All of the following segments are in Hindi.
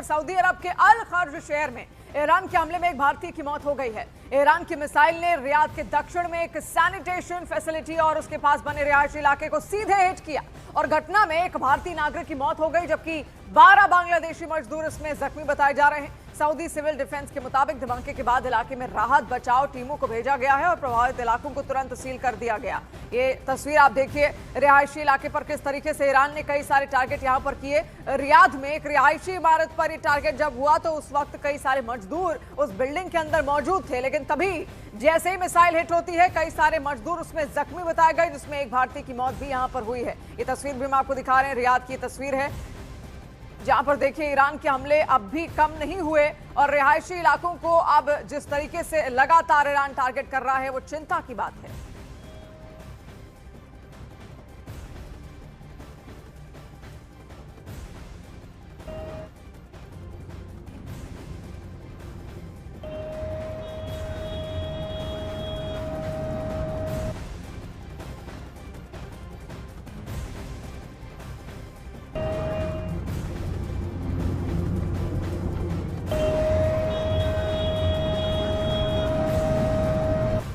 पर सऊदी अरब के अल खर्ज शहर में ईरान के हमले में एक भारतीय की मौत हो गई है। ईरान की मिसाइल ने रियाद के दक्षिण में एक सैनिटेशन फैसिलिटी और उसके पास बने रिहायशी इलाके को सीधे हिट किया और घटना में एक भारतीय नागरिक की मौत हो गई, जबकि 12 बांग्लादेशी मजदूर इसमें जख्मी बताए जा रहे हैं। सऊदी सिविल डिफेंस के मुताबिक धमाके के बाद इलाके में राहत बचाव टीमों को भेजा गया है और प्रभावित इलाकों को तुरंत सील कर दिया गया। ये तस्वीर आप देखिए रिहायशी इलाके पर किस तरीके से ईरान ने कई सारे टारगेट यहां पर किए। रियाद में एक रिहायशी इमारत पर ये टारगेट जब हुआ तो उस वक्त कई सारे मजदूर उस बिल्डिंग के अंदर मौजूद थे, लेकिन तभी जैसे ही मिसाइल हिट होती है कई सारे मजदूर उसमें जख्मी बताए गए, जिसमें एक भारतीय की मौत भी यहां पर हुई है। ये तस्वीर भी हम आपको दिखा रहे हैं, रियाद की तस्वीर है जहां पर देखिए ईरान के हमले अब भी कम नहीं हुए और रिहायशी इलाकों को अब जिस तरीके से लगातार ईरान टारगेट कर रहा है वो चिंता की बात है।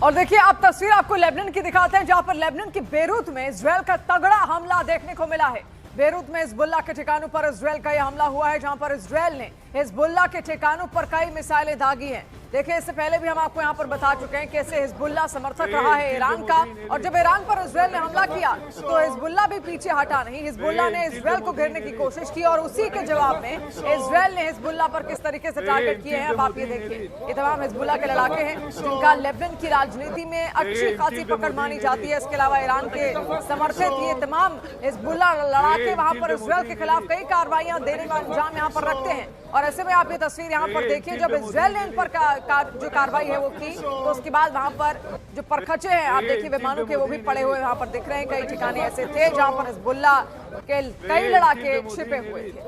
और देखिए आप तस्वीर आपको लेबनान की दिखाते हैं, जहां पर लेबनान की बेरूत में इजरायल का तगड़ा हमला देखने को मिला है। बेरूत में हिजबुल्लाह के ठिकानों पर इजरायल का यह हमला हुआ है, जहां पर इजरायल ने हिजबुल्लाह के ठिकानों पर कई मिसाइलें दागी हैं। देखिए इससे पहले भी हम आपको यहां पर बता चुके हैं कैसे हिजबुल्लाह समर्थक रहा है ईरान का, और जब ईरान पर इजरायल ने हमला किया तो हिजबुल्लाह भी पीछे हटा नहीं। हिजबुल्लाह ने इजरायल को घेरने की कोशिश की और उसी के जवाब में इजरायल ने हिजबुल्लाह पर किस तरीके से टारगेट किए हैं अब आप ये देखिए। ये तमाम हिजबुल्लाह के लड़ाके हैं जिनका लेबनान की राजनीति में अच्छी खासी पकड़ मानी जाती है। इसके अलावा ईरान के समर्थित ये तमाम हिजबुल्लाह लड़ाके वहां पर इजरायल के खिलाफ कई कार्रवाइयां देने का अंजाम यहाँ पर रखते हैं। और ऐसे में आप ये तस्वीर यहाँ पर देखिए, जब इजरायल ने इन पर जो कार्रवाई है वो की तो उसके बाद वहां पर जो परखचे हैं आप देखिए विमानों के वो भी पड़े हुए वहां पर दिख रहे हैं। कई ठिकाने ऐसे थे जहां पर हिजबुल्लाह के कई लड़ाके छिपे हुए थे।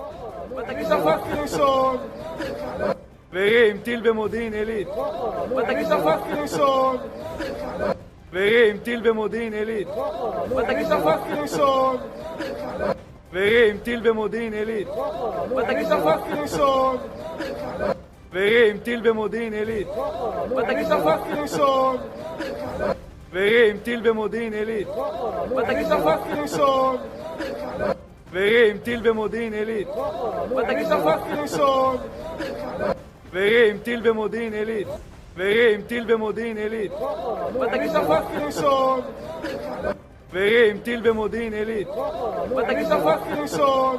ועם טיל במודיעין עילית. ותגיד תפסתי ראשון. ועם טיל במודיעין עילית. ותגיד תפסתי ראשון. ועם טיל במודיעין עילית. ותגיד תפסתי ראשון. ועם טיל במודיעין עילית. ותגיד תפסתי ראשון. ועם טיל במודיעין עילית. ותגיד תפסתי ראשון. ועם טיל במודיעין עילית. ותגיד תפסתי ראשון. ועם טיל במודיעין עילית. ועם טיל במודיעין עילית. ותגיד תפסתי ראשון. ועם טיל במודיעין עילית. ותגיד תפסתי ראשון.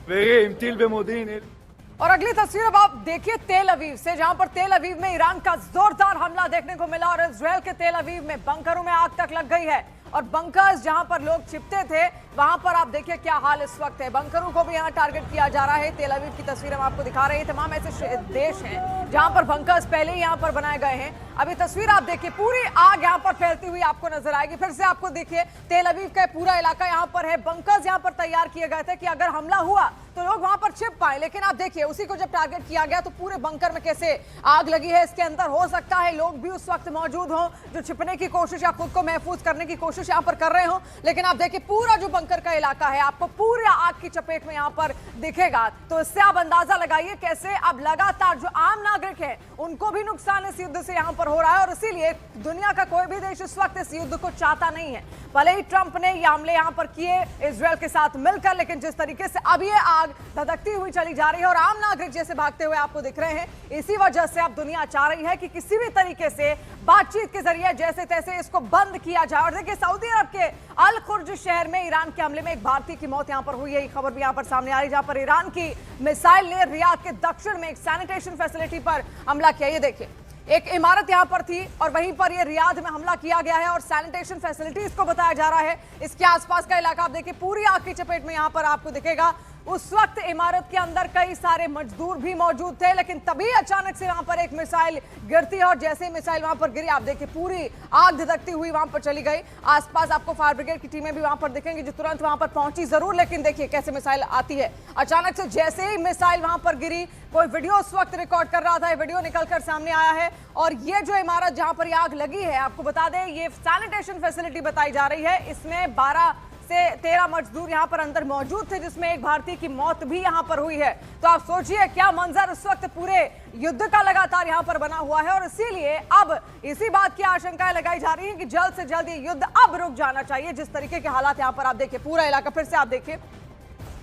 ועם טיל במודיעין עילית. और अगली तस्वीर अब आप देखिए तेल अवीव से, जहां पर तेल अवीव में ईरान का जोरदार हमला देखने को मिला और इजरायल के तेल अवीव में बंकरों में आग तक लग गई है और बंकर्स जहां पर लोग छिपते थे वहां पर आप देखिए क्या हाल इस वक्त है। बंकरों को भी यहां टारगेट किया जा रहा है। तेल अवीव की तस्वीर हम आपको दिखा रहे हैं। तमाम ऐसे देश हैं जहां पर बंकर्स पहले ही यहां पर बनाए गए हैं। अभी तस्वीर आप देखिए पूरी आग यहां पर फैलती हुई आपको नजर आएगी। फिर से आपको देखिए तेल अवीव का पूरा इलाका यहां पर है। बंकर्स यहां पर तैयार किए गए थे कि अगर हमला हुआ तो लोग वहां पर छिप पाए, लेकिन आप देखिए उसी को जब टारगेट किया गया तो पूरे बंकर में कैसे आग लगी है। इसके अंदर हो सकता है लोग भी उस वक्त मौजूद हों जो छिपने की कोशिश या खुद को महफूज करने की कोशिश यहां पर कर रहे हो, लेकिन आप देखिए पूरा जो बंकर का इलाका है आपको पूरा आग की चपेट में यहां पर दिखेगा। तो इससे आप अंदाजा लगाइए कैसे अब लगातार जो आम नागरिक है उनको भी नुकसान इस युद्ध से यहां पर हो रहा है और इसीलिए दुनिया का कोई भी देश इस वक्त इस युद्ध को चाहता नहीं है। भले ही ट्रंप ने ये हमले यहां पर किए इजरायल के साथ मिलकर, लेकिन जिस तरीके से अब ये आग धधकती हुई चली जा रही है और आम नागरिक जैसे भागते हुए आपको दिख रहे हैं, इसी वजह से अब दुनिया चाह रही है कि किसी भी तरीके से बातचीत के जरिए जैसे तैसे इसको बंद किया जाए। और देखिए सऊदी अरब के अल खुर्ज शहर में ईरान के हमले में एक भारतीय की मौत यहां पर हुई है। ये खबर भी यहां पर सामने आ रही है, जहां पर ईरान की मिसाइल ने रियाद के दक्षिण में एक सैनिटेशन फैसिलिटी पर हमला किया। ये देखिए एक इमारत यहां पर थी और वहीं पर ये रियाद में हमला किया गया है और सैनिटेशन फैसिलिटी इसको बताया जा रहा है। इसके आसपास का इलाका आप देखिए पूरी आग की चपेट में यहां पर आपको दिखेगा। उस वक्त इमारत के अंदर कई सारे मजदूर भी मौजूद थे, लेकिन तभी अचानक से वहां पर एक मिसाइल गिरती है और जैसे ही मिसाइल वहां पर गिरी आप देखिए पूरी आग धधकती हुई वहां पर चली गई। आसपास आपको फायर ब्रिगेड की टीमें भी वहां पर दिखेंगी जो तुरंत वहां पर पहुंची जरूर, लेकिन देखिए कैसे मिसाइल आती है अचानक से। जैसे ही मिसाइल वहां पर गिरी कोई वीडियो उस वक्त रिकॉर्ड कर रहा था, ये वीडियो निकलकर सामने आया है और ये जो इमारत जहां पर आग लगी है आपको बता दें ये सैनिटेशन फैसिलिटी बताई जा रही है। इसमें 12 से 13 मजदूर यहाँ पर अंदर मौजूद थे, जिसमें एक भारतीय की मौत भी यहाँ पर हुई है। तो आप सोचिए क्या मंजर इस वक्त पूरे युद्ध का लगातार यहाँ पर बना हुआ है, और इसीलिए अब इसी बात की आशंकाएं लगाई जा रही है कि जल्द से जल्द ये युद्ध अब रुक जाना चाहिए। जिस तरीके के हालात यहाँ पर आप देखिए, पूरा इलाका, फिर से आप देखिए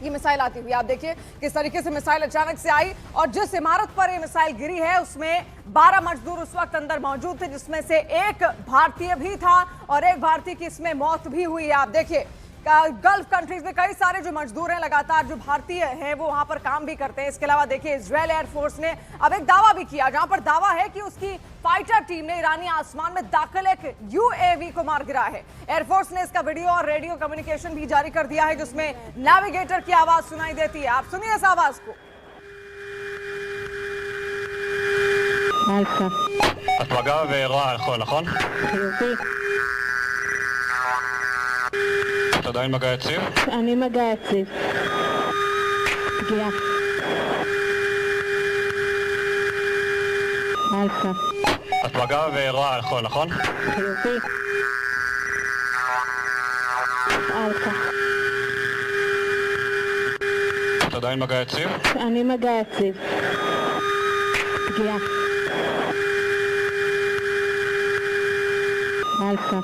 ये मिसाइल आती हुई, आप देखिए किस तरीके से मिसाइल अचानक से आई, और जिस इमारत पर ये मिसाइल गिरी है उसमें 12 मजदूर उस वक्त अंदर मौजूद थे, जिसमें से एक भारतीय भी था और एक भारतीय की इसमें मौत भी हुई है। आप देखिए गल्फ कंट्रीज में कई सारे जो मजदूर हैं लगातार जो भारतीय हैं वो वहां पर काम भी करते हैं। इसके अलावा देखिए इजरायल एयरफोर्स ने अब एक दावा भी किया, जहां पर दावा है कि उसकी फाइटर टीम ने ईरानी आसमान में दाखिल एक यूएवी को मार गिरा है। एयरफोर्स ने इसका वीडियो और रेडियो कम्युनिकेशन भी जारी कर दिया है, जिसमें नेविगेटर की आवाज सुनाई देती है। आप सुनिए इस आवाज को। התמגע ואירוע על חול, נכון? את עדיין מגע יציב? אני מגע יציב. פגיעה. אלפא. התמגע ואירוע על חול, נכון? חיובי. אלפא. את עדיין מגע יציב? אני מגע יציב. פגיעה. אלפא.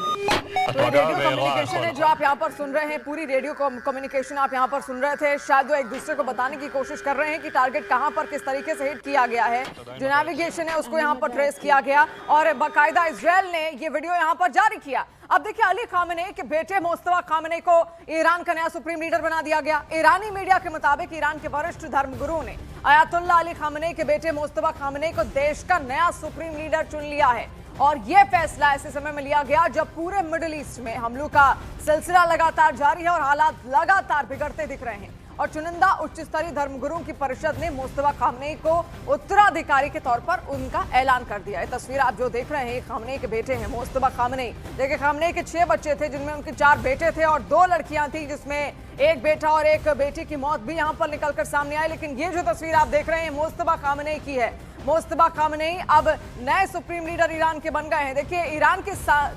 तो रेडियो कम्युनिकेशन है जो आप यहाँ पर सुन रहे हैं, पूरी रेडियो कम्युनिकेशन आप यहाँ पर सुन रहे थे। शायद वो एक दूसरे को बताने की कोशिश कर रहे हैं कि टारगेट कहाँ पर किस तरीके से हिट किया गया है। जो नेविगेशन है उसको यहाँ पर ट्रेस किया गया और बाकायदा इजरायल ने ये वीडियो यहाँ पर जारी किया। अब देखिए अली खामेनेई के बेटे मुस्तफा खामेनेई को ईरान का नया सुप्रीम लीडर बना दिया गया। ईरानी मीडिया के मुताबिक ईरान के वरिष्ठ धर्मगुरु ने अयातुल्ला अली खामेनेई के बेटे मुस्तफा खामेनेई को देश का नया सुप्रीम लीडर चुन लिया है। और यह फैसला ऐसे समय में लिया गया जब पूरे मिडिल ईस्ट में हमलों का सिलसिला लगातार जारी है और हालात लगातार बिगड़ते दिख रहे हैं। और चुनिंदा उच्च स्तरीय धर्मगुरुओं की परिषद ने मुस्तफा खामेनेई को उत्तराधिकारी के तौर पर उनका ऐलान कर दिया है। तस्वीर आप जो देख रहे हैं खामेनेई के बेटे हैं मुस्तफा खामेनेई। देखिए खामेनेई के 6 बच्चे थे, जिनमें उनके 4 बेटे थे और 2 लड़कियां थी, जिसमें एक बेटा और एक बेटी की मौत भी यहां पर निकलकर सामने आई। लेकिन ये जो तस्वीर आप देख रहे हैं मुस्तफा खामेनेई की है। मुस्तफा खामेनेई अब नए सुप्रीम लीडर ईरान के बन गए हैं। देखिए ईरान के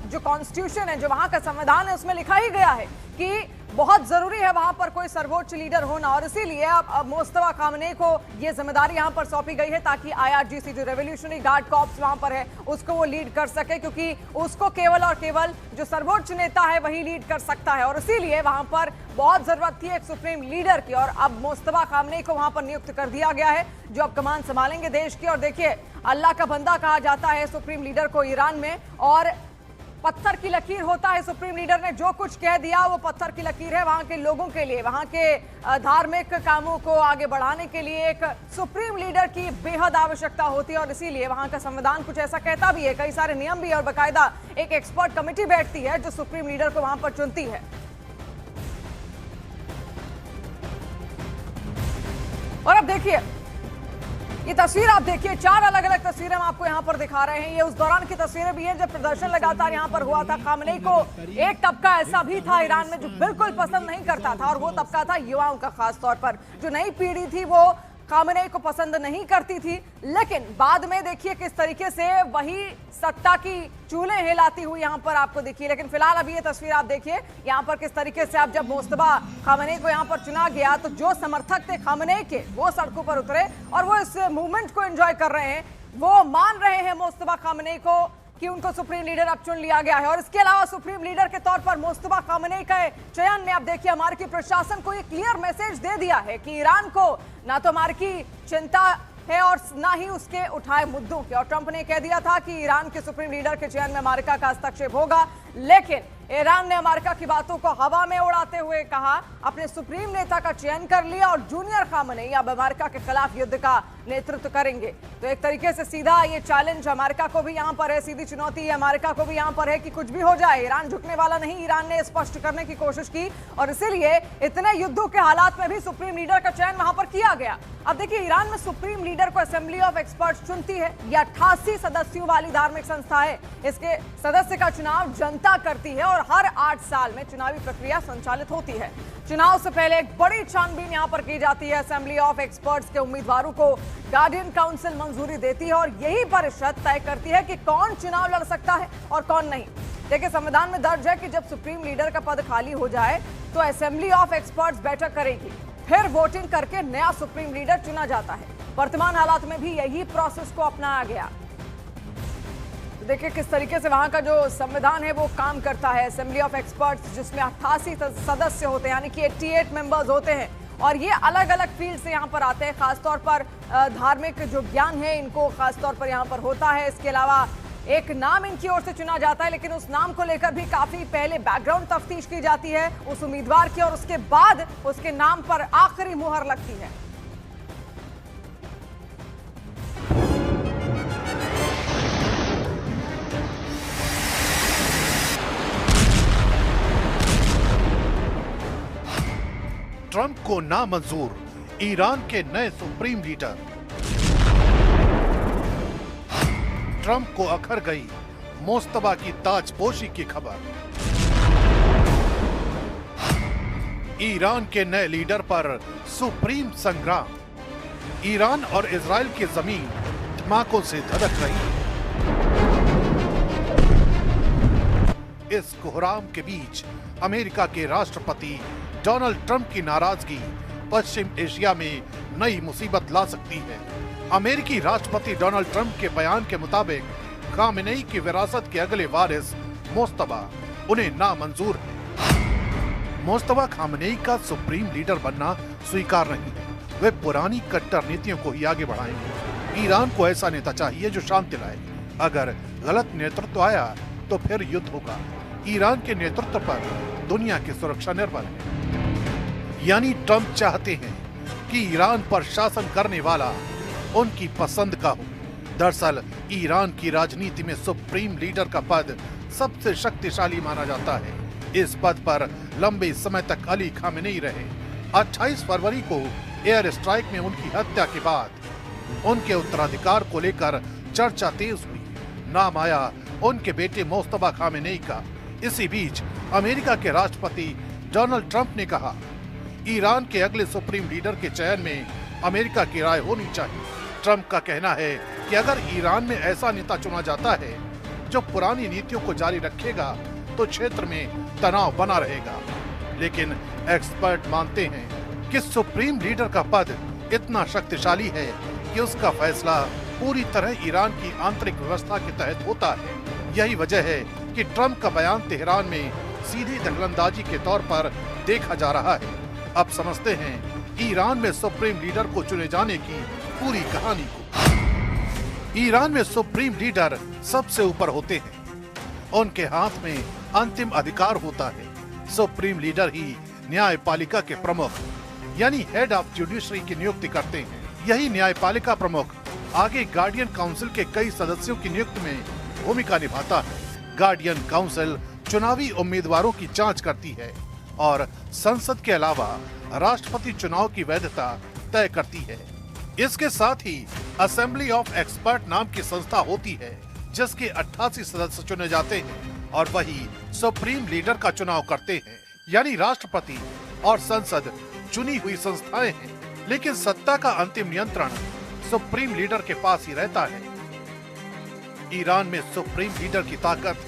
जो कॉन्स्टिट्यूशन है, जो वहां का संविधान है, उसमें लिखा ही गया है कि बहुत जरूरी है वहां पर कोई सर्वोच्च लीडर होना, और इसीलिए अब मुस्तफा खामेनेई को ये जिम्मेदारी यहां पर सौंपी गई है ताकि IRGC जो रेवोल्यूशनरी गार्ड कॉर्प्स वहां पर है उसको वो लीड कर सके, क्योंकि उसको केवल और केवल जो सर्वोच्च नेता है वही लीड कर सकता है। और इसीलिए वहां पर बहुत जरूरत थी एक सुप्रीम लीडर की, और अब मुस्तफा खामेनेई को वहां पर नियुक्त कर दिया गया है जो अब कमान संभालेंगे देश की। और देखिए अल्लाह का बंदा कहा जाता है सुप्रीम लीडर को ईरान में, और पत्थर की लकीर होता है। सुप्रीम लीडर ने जो कुछ कह दिया वो पत्थर की लकीर है वहां के लोगों के लिए। वहां के धार्मिक कामों को आगे बढ़ाने के लिए एक सुप्रीम लीडर की बेहद आवश्यकता होती है, और इसीलिए वहां का संविधान कुछ ऐसा कहता भी है, कई सारे नियम भी है, और बाकायदा एक एक्सपर्ट कमेटी बैठती है जो सुप्रीम लीडर को वहां पर चुनती है। और अब देखिए ये तस्वीर आप देखिए, 4 अलग अलग तस्वीरें हम आपको यहाँ पर दिखा रहे हैं। ये उस दौरान की तस्वीरें भी हैं जब प्रदर्शन लगातार यहाँ पर हुआ था। खामेनेई को एक तबका ऐसा भी था ईरान में जो बिल्कुल पसंद नहीं करता था, और वो तबका था युवाओं का। खास तौर पर जो नई पीढ़ी थी वो खामेनेई को पसंद नहीं करती थी, लेकिन बाद में देखिए किस तरीके से वही सत्ता की चूल्हे हिलाती हुई यहाँ पर आपको दिखी। लेकिन फिलहाल अभी ये तस्वीर आप देखिए यहाँ पर किस तरीके से अब जब मुस्तफा खामेनेई को यहाँ पर चुना गया तो जो समर्थक थे खामेनेई के वो सड़कों पर उतरे और वो इस मूवमेंट को एंजॉय कर रहे हैं। वो मान रहे हैं मुस्तफा खामेनेई को कि उनको सुप्रीम लीडर अब चुन लिया गया है। और इसके अलावा सुप्रीम लीडर के तौर पर मुस्तफा खामेनेई के चयन ने अब देखिए अमेरिकी प्रशासन को एक क्लियर मैसेज दे दिया है कि ईरान को ना तो अमेरिकी चिंता है और ना ही उसके उठाए मुद्दों की। और ट्रंप ने कह दिया था कि ईरान के सुप्रीम लीडर के चयन में अमेरिका का हस्तक्षेप होगा, लेकिन ईरान ने अमेरिका की बातों को हवा में उड़ाते हुए कहा अपने सुप्रीम नेता का चयन कर लिया और जूनियर खामेनेई अब अमेरिका के खिलाफ युद्ध का नेतृत्व करेंगे। तो एक तरीके से सीधा ये चैलेंज अमेरिका को भी यहाँ पर है, सीधी चुनौती अमेरिका को भी यहाँ पर है कि कुछ भी हो जाए ईरान झुकने वाला नहीं। ईरान ने स्पष्ट करने की कोशिश की और इसीलिए इतने युद्धों के हालात में भी सुप्रीम लीडर का चयन वहां पर किया गया। अब देखिए ईरान में सुप्रीम लीडर को असेंबली ऑफ एक्सपर्ट्स चुनती है। यह 88 सदस्यों वाली धार्मिक संस्था है। इसके सदस्य का चुनाव जनता करती है और हर 8 साल में चुनावी प्रक्रिया संचालित होती है। चुनाव से पहले एक बड़ी छानबीन यहां पर की जाती है। असेंबली ऑफ एक्सपर्ट्स के उम्मीदवारों को गार्डियन काउंसिल मंजूरी देती है और यही परिषद तय करती है कि कौन चुनाव लड़ सकता है और कौन नहीं। देखिए, संविधान में दर्ज है कि जब सुप्रीम लीडर का पद खाली हो जाए तो असेंबली ऑफ एक्सपर्ट्स बैठक करेगी, फिर वोटिंग करके नया सुप्रीम लीडर चुना जाता है। वर्तमान हालात में भी यही प्रोसेस को अपनाया गया। तो देखिए किस तरीके से वहां का जो संविधान है वो काम करता है। असेंबली ऑफ एक्सपर्ट्स जिसमें 88 सदस्य होते हैं, यानी कि 88 मेंबर्स होते हैं, और ये अलग अलग फील्ड से यहाँ पर आते हैं। खासतौर पर धार्मिक जो ज्ञान है इनको खासतौर पर यहाँ पर होता है। इसके अलावा एक नाम इनकी ओर से चुना जाता है, लेकिन उस नाम को लेकर भी काफी पहले बैकग्राउंड तफ्तीश की जाती है उस उम्मीदवार की, और उसके बाद उसके नाम पर आखिरी मुहर लगती है। ट्रंप को नामंजूर ईरान के नए सुप्रीम लीडर। ट्रंप को अखर गई मोस्तबा की ताजपोशी की खबर। ईरान के नए लीडर पर सुप्रीम संग्राम। ईरान और इजराइल की जमीन धमाकों से धधक रही। इस कोहराम के बीच अमेरिका के राष्ट्रपति डोनाल्ड ट्रंप की नाराजगी पश्चिम एशिया में नई मुसीबत ला सकती है। अमेरिकी राष्ट्रपति डोनाल्ड ट्रंप के बयान के मुताबिक खामेनेई की विरासत के अगले वारिस मोस्तबा उन्हें नामंजूर है। मोस्तबा खामेनेई का सुप्रीम लीडर बनना स्वीकार नहीं है। वे पुरानी कट्टर नीतियों को ही आगे बढ़ाएंगे। ईरान को ऐसा नेता चाहिए जो शांति लाए। अगर गलत नेतृत्व आया तो फिर युद्ध होगा। ईरान के नेतृत्व पर दुनिया की सुरक्षा निर्भर है। यानी ट्रंप चाहते हैं कि ईरान पर शासन करने वाला उनकी पसंद का हो। दरअसल ईरान की राजनीति में सुप्रीम लीडर का पद सबसे शक्तिशाली माना जाता है। इस पद पर लंबे समय तक अली खामेनेई रहे। 28 फरवरी को एयर स्ट्राइक में उनकी हत्या के बाद उनके उत्तराधिकार को लेकर चर्चा तेज हुई। नाम आया उनके बेटे मोस्तबा खामेनेई का। इसी बीच अमेरिका के राष्ट्रपति डोनाल्ड ट्रंप ने कहा, ईरान के अगले सुप्रीम लीडर के चयन में अमेरिका की राय होनी चाहिए। ट्रंप का कहना है कि अगर ईरान में ऐसा नेता चुना जाता है जो पुरानी नीतियों को जारी रखेगा तो क्षेत्र में तनाव बना रहेगा। लेकिन एक्सपर्ट मानते हैं कि सुप्रीम लीडर का पद इतना शक्तिशाली है कि उसका फैसला पूरी तरह ईरान की आंतरिक व्यवस्था के तहत होता है। यही वजह है कि ट्रंप का बयान तेहरान में सीधी दखलंदाजी के तौर पर देखा जा रहा है। अब समझते हैं ईरान में सुप्रीम लीडर को चुने जाने की पूरी कहानी को। ईरान में सुप्रीम लीडर सबसे ऊपर होते हैं। उनके हाथ में अंतिम अधिकार होता है। सुप्रीम लीडर ही न्यायपालिका के प्रमुख यानी हेड ऑफ जुडिशरी की नियुक्ति करते हैं। यही न्यायपालिका प्रमुख आगे गार्डियन काउंसिल के कई सदस्यों की नियुक्ति में भूमिका निभाता है। गार्डियन काउंसिल चुनावी उम्मीदवारों की जांच करती है और संसद के अलावा राष्ट्रपति चुनाव की वैधता तय करती है। इसके साथ ही असेंबली ऑफ एक्सपर्ट नाम की संस्था होती है जिसके 88 सदस्य चुने जाते हैं और वही सुप्रीम लीडर का चुनाव करते हैं। यानी राष्ट्रपति और संसद चुनी हुई संस्थाएं हैं, लेकिन सत्ता का अंतिम नियंत्रण सुप्रीम लीडर के पास ही रहता है। ईरान में सुप्रीम लीडर की ताकत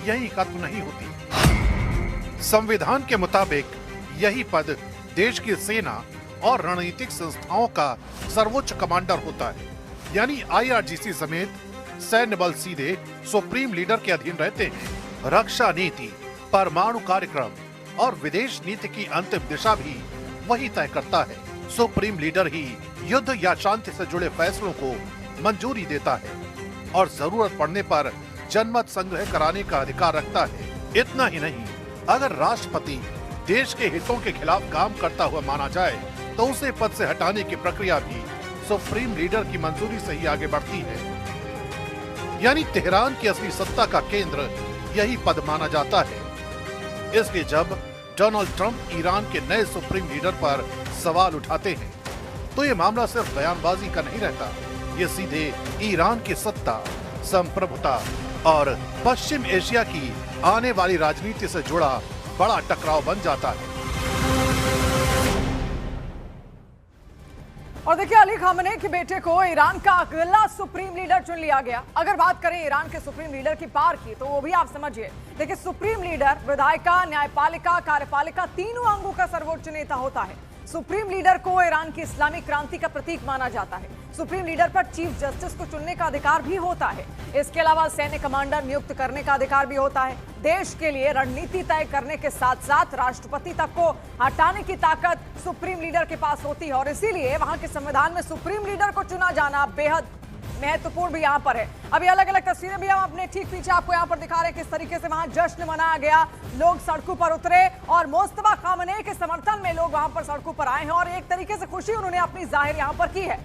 यहीं खत्म नहीं होती। संविधान के मुताबिक यही पद देश की सेना और रणनीतिक संस्थाओं का सर्वोच्च कमांडर होता है। यानी IRGC समेत सैन्य बल सीधे सुप्रीम लीडर के अधीन रहते हैं। रक्षा नीति, परमाणु कार्यक्रम और विदेश नीति की अंतिम दिशा भी वही तय करता है। सुप्रीम लीडर ही युद्ध या शांति से जुड़े फैसलों को मंजूरी देता है और जरूरत पड़ने पर जनमत संग्रह कराने का अधिकार रखता है। इतना ही नहीं, अगर राष्ट्रपति देश के हितों के खिलाफ काम करता हुआ माना जाए तो उसे पद से हटाने की प्रक्रिया भी सुप्रीम लीडर की मंजूरी से ही आगे बढ़ती है। यानी तेहरान की असली सत्ता का केंद्र यही पद माना जाता है। इसलिए जब डोनाल्ड ट्रंप ईरान के नए सुप्रीम लीडर पर सवाल उठाते हैं तो ये मामला सिर्फ बयानबाजी का नहीं रहता। ये सीधे ईरान की सत्ता, संप्रभुता और पश्चिम एशिया की आने वाली राजनीति से जुड़ा बड़ा टकराव बन जाता है। और देखिए अली खामनेई के बेटे को ईरान का अगला सुप्रीम लीडर चुन लिया गया। अगर बात करें ईरान के सुप्रीम लीडर की पार की तो वो भी आप समझिए। देखिए सुप्रीम लीडर विधायिका, न्यायपालिका, कार्यपालिका तीनों अंगों का सर्वोच्च नेता होता है। सुप्रीम लीडर को ईरान की इस्लामिक क्रांति का प्रतीक माना जाता है। सुप्रीम लीडर पर चीफ जस्टिस को चुनने का अधिकार भी होता है। इसके अलावा सैन्य कमांडर नियुक्त करने का अधिकार भी होता है। देश के लिए रणनीति तय करने के साथ साथ राष्ट्रपति तक को हटाने की ताकत सुप्रीम लीडर के पास होती है और इसीलिए वहां के संविधान में सुप्रीम लीडर को चुना जाना बेहद महत्वपूर्ण भी यहाँ पर है। अभी अलग अलग तस्वीरें भी हम अपने ठीक पीछे आपको यहाँ पर दिखा रहे हैं किस तरीके से वहां जश्न मनाया गया। लोग सड़कों पर उतरे और मुस्तफा खामनेई के समर्थन में लोग वहां पर सड़कों पर आए हैं और एक तरीके से खुशी उन्होंने अपनी जाहिर यहाँ पर की है।